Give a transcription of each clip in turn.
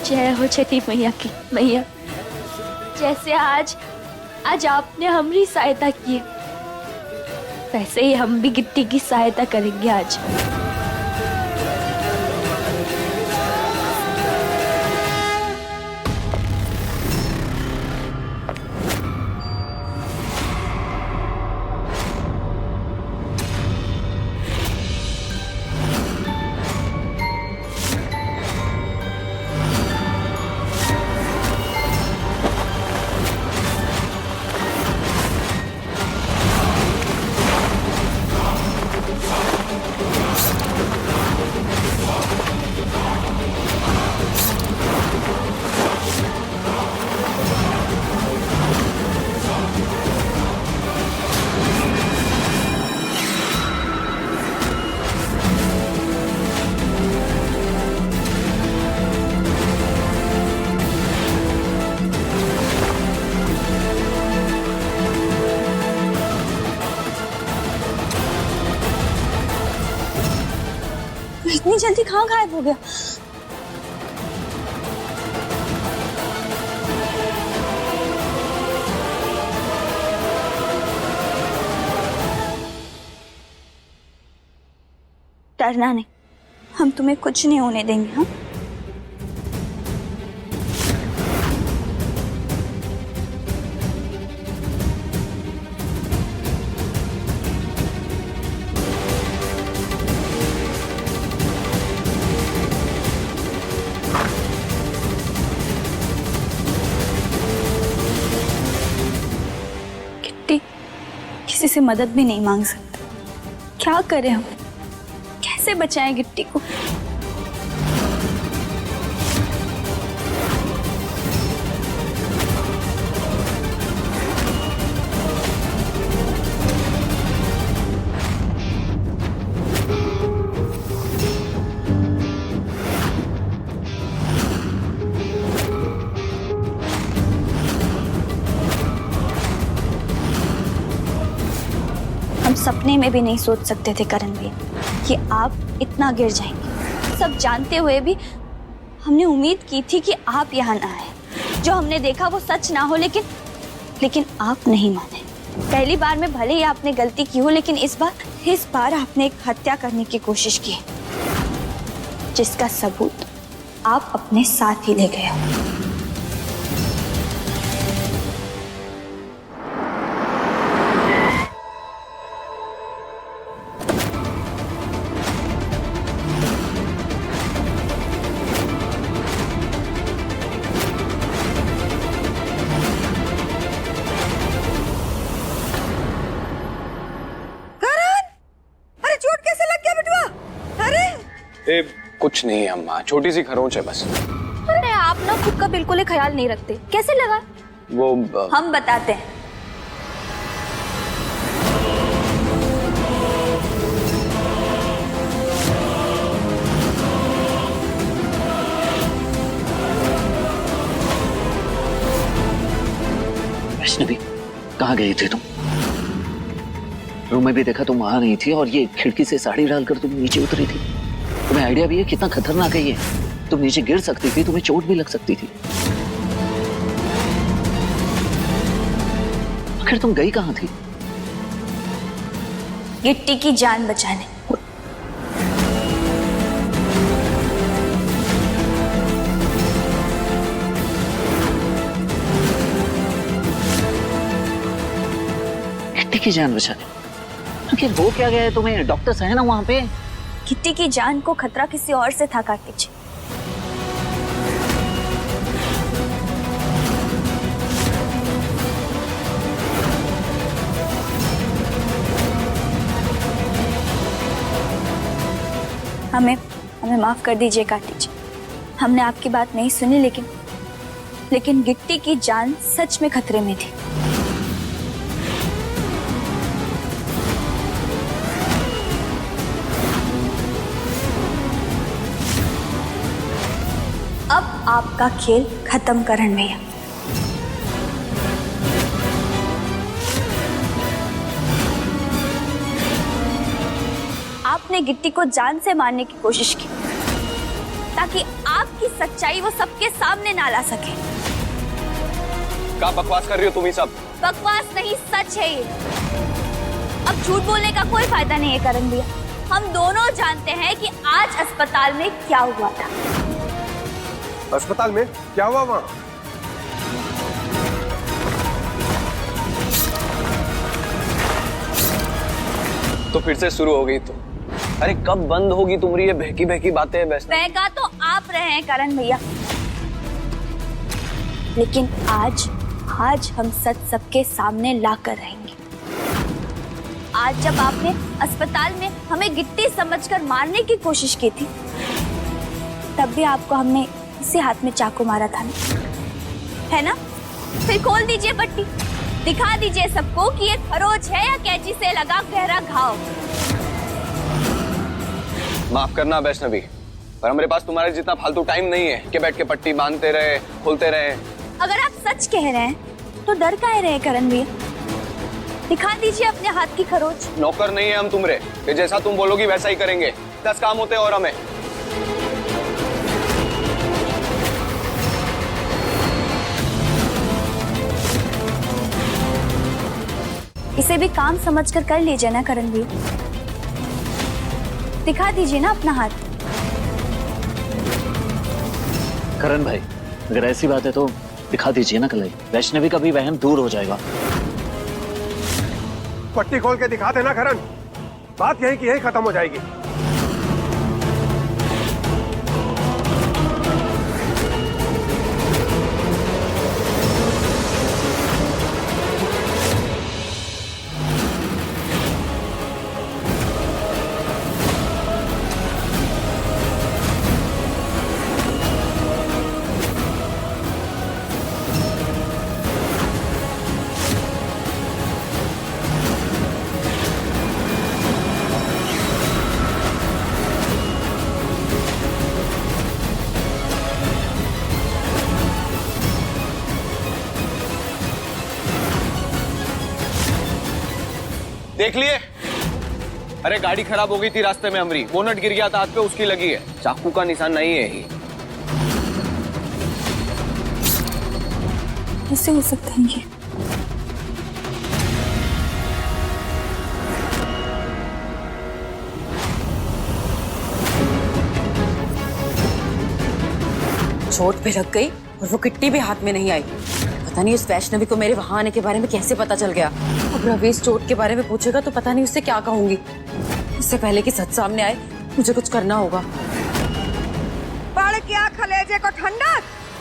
जय हो छठी मैया की। मैया, जैसे आज आपने हमारी सहायता की, वैसे ही हम भी गिट्टी की सहायता करेंगे आज। इतनी जल्दी कहाँ गायब हो गया? डरना नहीं, हम तुम्हें कुछ नहीं होने देंगे। हाँ, किसी से मदद भी नहीं मांग सकते। क्या करें हम? कैसे बचाएं गिट्टी को? सपने में भी नहीं सोच सकते थे करण भैया कि आप इतना गिर जाएंगे। सब जानते हुए भी हमने उम्मीद की थी कि आप यहाँ ना आए। जो हमने देखा वो सच ना हो, लेकिन आप नहीं माने। पहली बार में भले ही आपने गलती की हो, लेकिन इस बार आपने एक हत्या करने की कोशिश की, जिसका सबूत आप अपने साथ ही ले गए हो। कुछ नहीं अम्मा, छोटी सी खरोंच है बस। अरे आप ना खुद का बिल्कुल ही ख्याल नहीं रखते। कैसे लगा? वो हम बताते हैं। वैष्णवी, कहाँ गई थी तुम? रूम में भी देखा तुम वहां नहीं थी, और ये खिड़की से साड़ी डालकर तुम नीचे उतरी थी। तुम्हें आइडिया भी है कितना खतरनाक है ये? तुम नीचे गिर सकती थी, तुम्हें चोट भी लग सकती थी। आखिर तुम गई कहाँ थी? गिट्टी की जान बचाने। गिट्टी की जान बचाने? आखिर हो क्या गया है तुम्हें? डॉक्टर्स है ना वहां पे? गिट्टी की जान को खतरा किसी और से था कार्तिक जी। हमें माफ कर दीजिए कार्तिक जी। हमने आपकी बात नहीं सुनी, लेकिन गिट्टी की जान सच में खतरे में थी। अब आपका खेल खत्म करण भैया। आपने गिट्टी को जान से मारने की कोशिश की, ताकि आपकी सच्चाई वो सबके सामने ना ला सके। क्या बकवास कर रही हो तुम ही सब? बकवास नहीं, सच है ये। अब झूठ बोलने का कोई फायदा नहीं है करण भैया। हम दोनों जानते हैं कि आज अस्पताल में क्या हुआ था। अस्पताल में क्या हुआ वहाँ? तो फिर से शुरू हो गई तो। अरे कब बंद होगी तुम्हारी ये बहकी बहकी बातें? बहका तो आप रहे हैं करण भैया, लेकिन आज हम सच सबके सामने ला कर रहेंगे। आज जब आपने अस्पताल में हमें गिट्टी समझकर मारने की कोशिश की थी, तब भी आपको हमने इसी हाथ में चाकू मारा था ना, है ना? फिर खोल दीजिए पट्टी, दिखा दीजिए सबको कि ये खरोच है या कैंची से लगा गहरा घाव। माफ करना वैष्णवी, पर हमारे पास तुम्हारे जितना फालतू टाइम नहीं है कि बैठ के पट्टी बांधते रहे, खोलते रहे। अगर आप सच कह रहे हैं तो डर काहे रहे करण भैया? दिखा दीजिए अपने हाथ की खरोच। नौकर नहीं है हम तुम्हारे, कि जैसा तुम बोलोगी वैसा ही करेंगे। 10 काम होते हैं और हमें। इसे भी काम समझकर कर लीजिए ना करण भैया, दिखा दीजिए ना अपना हाथ। करण भाई, अगर ऐसी बात है तो दिखा दीजिए ना कलाई। वैष्णवी का भी वहम दूर हो जाएगा। पट्टी खोल के दिखा देना करण, बात यही की यही खत्म हो जाएगी। देख लिए? अरे गाड़ी खराब हो गई थी रास्ते में हमारी, बोनट गिर गया था हाथ पे, उसकी लगी है। चाकू का निशान नहीं है ही। कैसे हो सकता है ये? चोट पे लग गई और वो किट्टी भी हाथ में नहीं आई। पता नहीं उस वैष्णवी को मेरे वहां आने के बारे में कैसे पता चल गया। अब रवीश चोट के बारे में पूछेगा तो पता नहीं उससे क्या कहूंगी। इससे पहले कि सच सामने आए मुझे कुछ करना होगा। पड़ क्या खलेजे को ठंडा?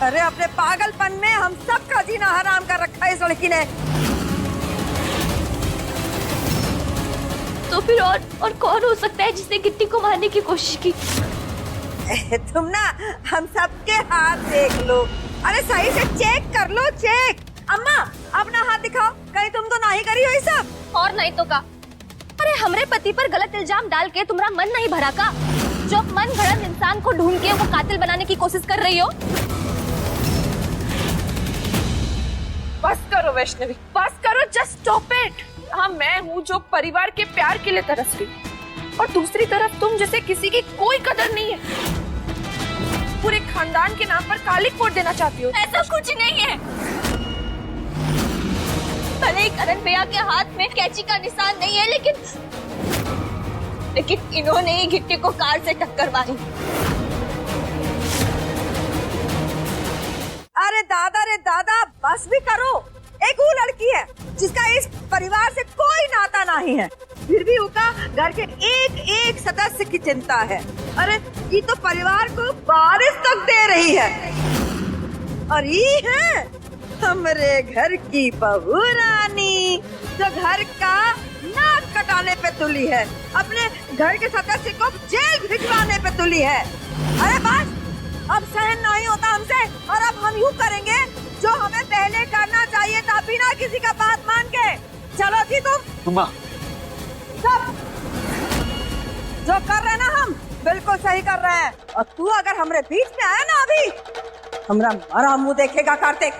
अरे अपने पागलपन में हम सब का जीना हराम कर रखा है इस लड़की ने। तो फिर और कौन हो सकता है जिसने गिट्टी को मारने की कोशिश की? तुम ना हम सबके हाथ देख लो। अरे सही से चेक कर लो, चेक। अम्मा अपना हाथ दिखाओ, कहीं तुम तो नहीं करी हो ये सब? और नहीं तो का? अरे हमरे पति पर गलत इल्जाम डाल के तुम्हारा मन नहीं भरा का? जो मन घड़त इंसान को ढूंढ के वो कातिल बनाने की कोशिश कर रही हो। बस करो वैष्णवी, बस करो, जस्ट स्टॉप इट। हाँ, मैं हूँ जो परिवार के प्यार के लिए तरस रही, और दूसरी तरफ तुम जैसे किसी की कोई कदर नहीं है। पूरे खानदान के नाम पर काली कोट देना चाहती हो। ऐसा कुछ नहीं है। भले ही करण भैया के हाथ में कैंची का निशान नहीं है, लेकिन इन्होंने ही गिट्टी को कार से टक्कर मारी। अरे दादा रे दादा, बस भी करो। एक वो लड़की है जिसका इस परिवार से कोई नाता नहीं है, फिर भी उसका घर के एक एक सदस्य की चिंता है। अरे ये तो परिवार को बारिश तक दे रही है, और ये है हमरे घर की बहू रानी जो घर का नाक कटाने पे तुली है, अपने घर के सदस्य को जेल भिजवाने पे तुली है। अरे बस, अब सहन नहीं होता हमसे, और अब हम यूँ करेंगे जो हमें पहले करना चाहिए था, बिना किसी का बात मान के। चलो जी तुम माँ, सब जो कर रहे हैं ना हम बिल्कुल सही कर रहे हैं, और तू अगर हमारे बीच में आया ना अभी, हमरा मरा मुंह देखेगा कार्तिक।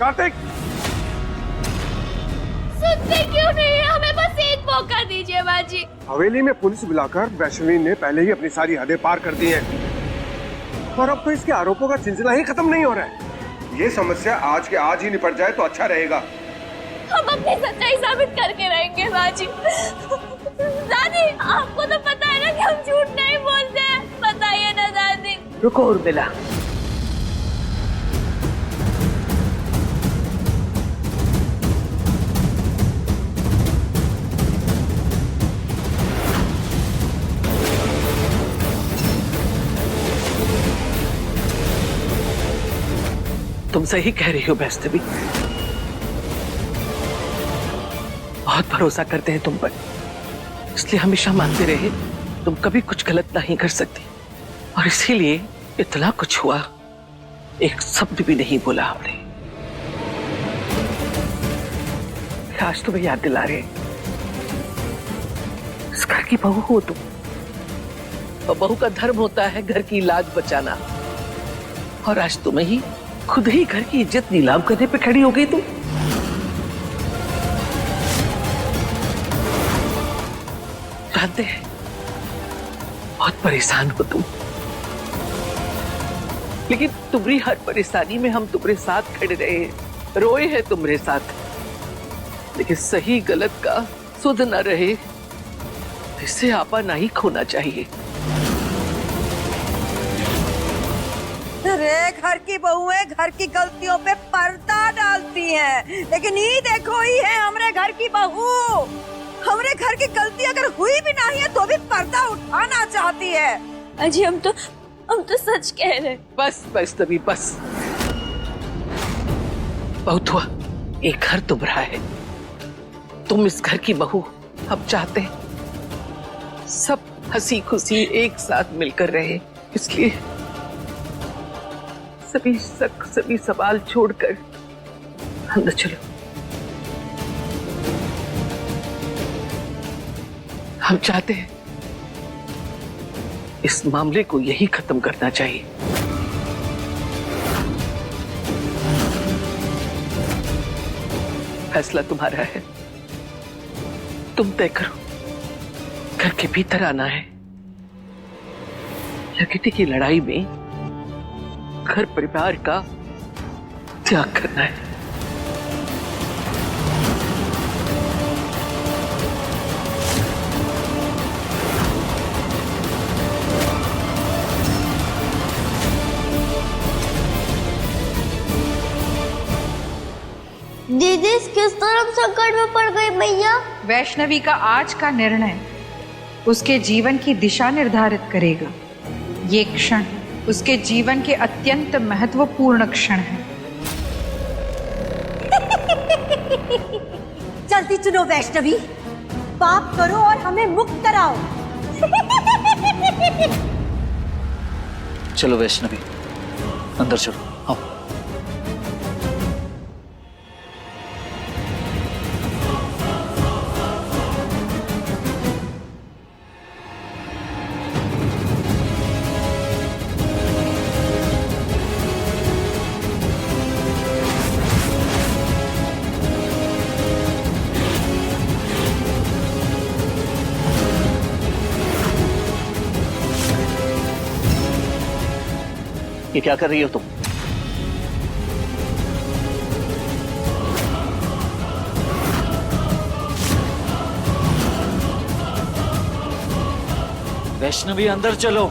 कार्तिक, सुनते क्यों नहीं है? हमें बस एक मौका दीजिए माँ जी। हवेली में पुलिस बुलाकर वैष्णवी ने पहले ही अपनी सारी हदें पार कर दी हैं और अब तो इसके आरोपों का सिलसिला ही खत्म नहीं हो रहा है। ये समस्या आज के आज ही निपट जाए तो अच्छा रहेगा। हम अपनी सच्चाई साबित करके रहेंगे माँ जी। दादी, आपको तो पता है ना कि हम झूठ नहीं बोलते हैं। बताइए ना दादी। रुको उर्मिला, तुम सही कह रही हो वैष्णवी। बहुत भरोसा करते हैं तुम पर, इसलिए हमेशा मानते रहे तुम कभी कुछ गलत नहीं कर सकती, और इसीलिए इतना कुछ हुआ एक शब्द भी नहीं बोला हमने। आज तुम्हें याद दिला रहे, इस घर की बहू हो तुम, और बहू का धर्म होता है घर की लाज बचाना, और आज तुम्हें ही खुद ही घर की इज्जत नीलाम करने पे खड़ी हो गई तुम। जानते हैं बहुत परेशान हो तुम, लेकिन तुम्हारी हर परेशानी में हम तुम्हारे साथ खड़े रहे, रोए हैं तुम्हारे साथ, लेकिन सही गलत का सुध न रहे, इससे आपा नहीं खोना चाहिए। अरे घर की बहुएं घर की गलतियों पे पर्दा डालती हैं, लेकिन ये देखो ही है हमरे घर की बहू, हमरे घर की गलती अगर हुई भी नहीं है तो भी पर्दा उठाना चाहती है। अजी, हम तो सच कह रहे। बस बस तभी बस, बहुत हुआ। एक घर तुम्हारा है, तुम इस घर की बहू। हम चाहते हैं सब हंसी खुशी एक साथ मिलकर रहे, इसलिए सभी शक सभी सवाल छोड़कर अंदर चलो। हम चाहते हैं इस मामले को यही खत्म करना चाहिए। फैसला तुम्हारा है, तुम तय करो। घर के भीतर आना है, लकीटी की लड़ाई में घर परिवार का त्याग करना है। दीदी किस तरह संकट में पड़ गई भैया? वैष्णवी का आज का निर्णय उसके जीवन की दिशा निर्धारित करेगा। ये क्षण उसके जीवन के अत्यंत महत्वपूर्ण क्षण है। जल्दी सुनो वैष्णवी, पाप करो और हमें मुक्त कराओ। चलो वैष्णवी, अंदर चलो। आओ। ये क्या कर रही हो तुम? वैष्णवी अंदर चलो।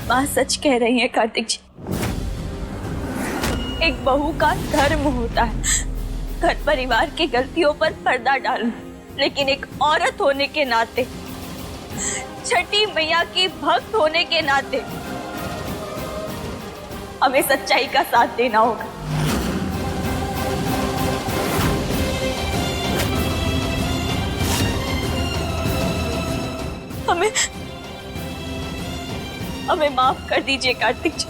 माँ सच कह रही है कार्तिक जी। एक बहू का धर्म होता है घर परिवार की गलतियों पर पर्दा डालना, लेकिन एक औरत होने के नाते, छठी मैया की भक्त होने के नाते हमें सच्चाई का साथ देना होगा। हमें माफ कर दीजिए कार्तिक जी।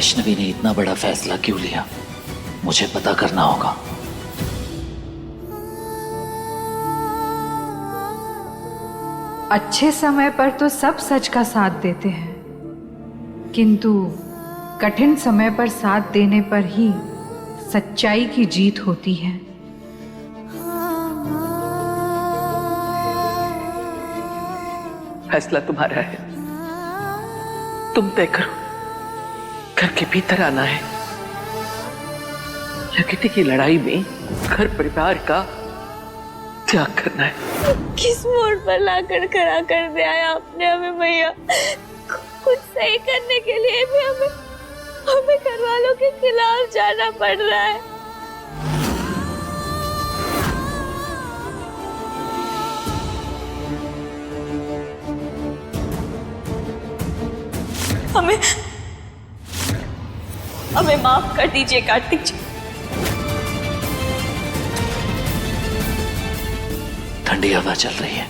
वैष्णवी ने इतना बड़ा फैसला क्यों लिया, मुझे पता करना होगा। अच्छे समय पर तो सब सच का साथ देते हैं, किंतु कठिन समय पर साथ देने पर ही सच्चाई की जीत होती है। फैसला तुम्हारा है, तुम तय करो। घर के भीतर आना है या किसी की लड़ाई में घर परिवार का त्याग करना है। किस मोड़ पर लाकर खड़ा कर दिया है आपने हमें भैया। कुछ सही करने के लिए भी हमें घर वालों के खिलाफ जाना पड़ रहा है। हमें माफ कर दीजिए कार्तिक जी। ठंडी हवा चल रही है।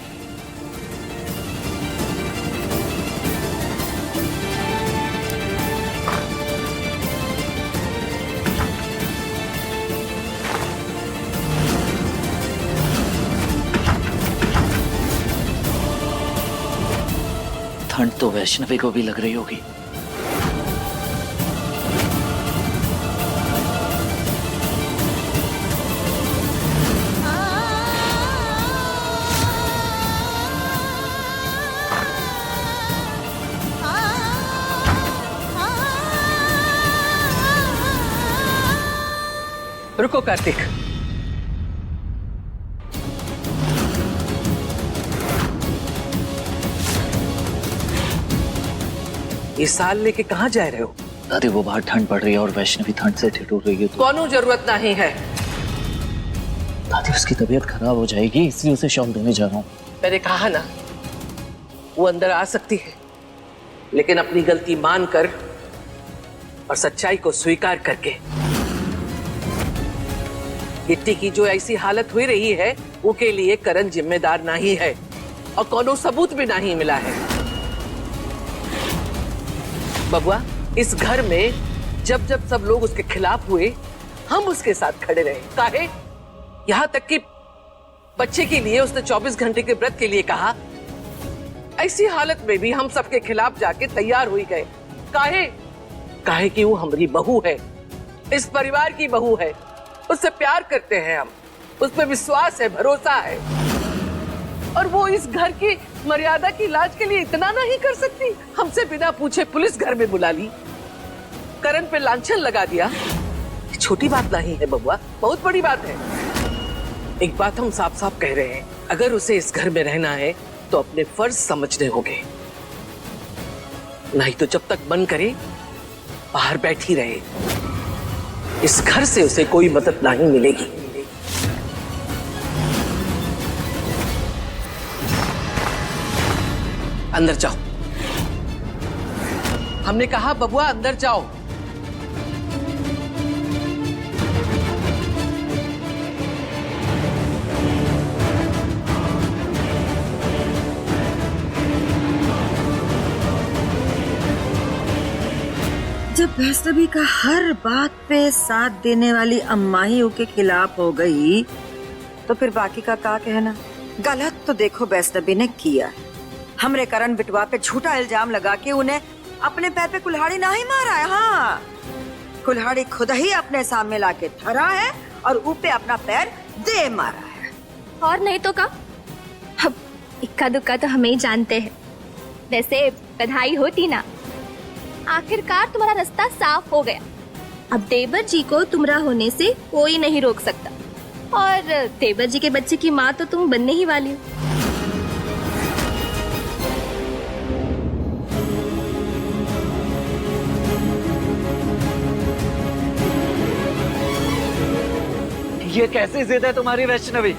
ठंड तो वैष्णवी को भी लग रही होगी। रुको कार्तिक, ये साल लेके कहाँ जा रहे हो? दादी वो बाहर ठंड पड़ रही है और वैष्णवी ठंड से ठिठुर रही है। कोनो जरूरत नहीं है। दादी उसकी तबीयत खराब हो जाएगी, इसलिए उसे शॉल देने जा रहा हूँ। मैंने कहा ना, वो अंदर आ सकती है, लेकिन अपनी गलती मानकर और सच्चाई को स्वीकार करके। गिट्टी की जो ऐसी हालत हुई रही है, वो के लिए करण जिम्मेदार नहीं है और कोनो सबूत भी नहीं मिला है। बबुआ, इस घर में जब जब सब लोग उसके खिलाफ हुए, हम उसके साथ खड़े रहे। काहे? यहां तक कि बच्चे के लिए उसने 24 घंटे के व्रत के लिए कहा। ऐसी हालत में भी हम सबके खिलाफ जाके तैयार हुई गए। काहे? काहे कि वो हमारी बहू है, इस परिवार की बहू है। उससे प्यार करते हैं हम, उस पर विश्वास है, भरोसा है। और वो इस घर की मर्यादा की लाज के लिए इतना नहीं कर सकती? हमसे बिना पूछे पुलिस घर में बुला ली, करण पे लांछन लगा दिया। छोटी बात नहीं है बबुआ, बहुत बड़ी बात है। एक बात हम साफ साफ कह रहे हैं, अगर उसे इस घर में रहना है तो अपने फर्ज समझने होंगे, नहीं तो जब तक मन करे बाहर बैठी रहे। इस घर से उसे कोई मदद नहीं मिलेगी। अंदर जाओ, हमने कहा बबुआ अंदर जाओ। जब वैष्णवी का हर बात पे साथ देने वाली अम्मा ही के खिलाफ हो गई, तो फिर बाकी का क्या कहना। गलत तो देखो वैष्णवी ने किया, हमरे करण बिटवा पे झूठा इल्जाम लगा के उन्हें अपने पैर पे कुल्हाड़ी नहीं मारा है। हाँ, कुल्हाड़ी खुद ही अपने सामने लाके धरा है और ऊपर अपना पैर दे मारा है। और नहीं तो का, अब इक्का दुक्का तो हमें ही जानते हैं। वैसे बधाई होती ना, आखिरकार तुम्हारा रास्ता साफ हो गया। अब देवर जी को तुम्हारा होने से कोई नहीं रोक सकता, और देवर जी के बच्चे की माँ तो तुम बनने ही वाली हो। ये कैसी जिद है तुम्हारी वैष्णवी?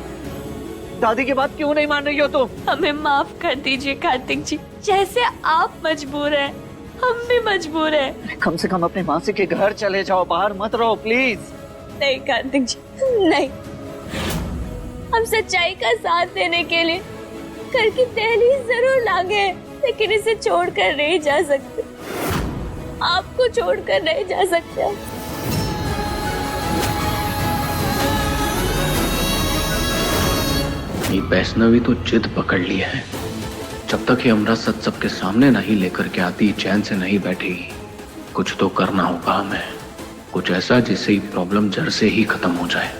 दादी की बात क्यों नहीं मान रही हो तुम? हमें माफ कर दीजिए कार्तिक जी, जैसे आप मजबूर हैं हम भी मजबूर हैं। कम से कम अपने मासी के घर चले जाओ, बाहर मत रहो प्लीज। नहीं कार्तिक जी, नहीं। हम सच्चाई का साथ देने के लिए घर की दहलीज जरूर लांगे, लेकिन इसे छोड़कर नहीं जा सकते। आपको छोड़कर नहीं जा सकता। ये वैष्णवी तो जिद पकड़ ली है। जब तक ये अमृत सच सबके सामने नहीं लेकर के आती, चैन से नहीं बैठेगी। कुछ तो करना होगा हमें, कुछ ऐसा जिससे ये प्रॉब्लम जड़ से ही खत्म हो जाए।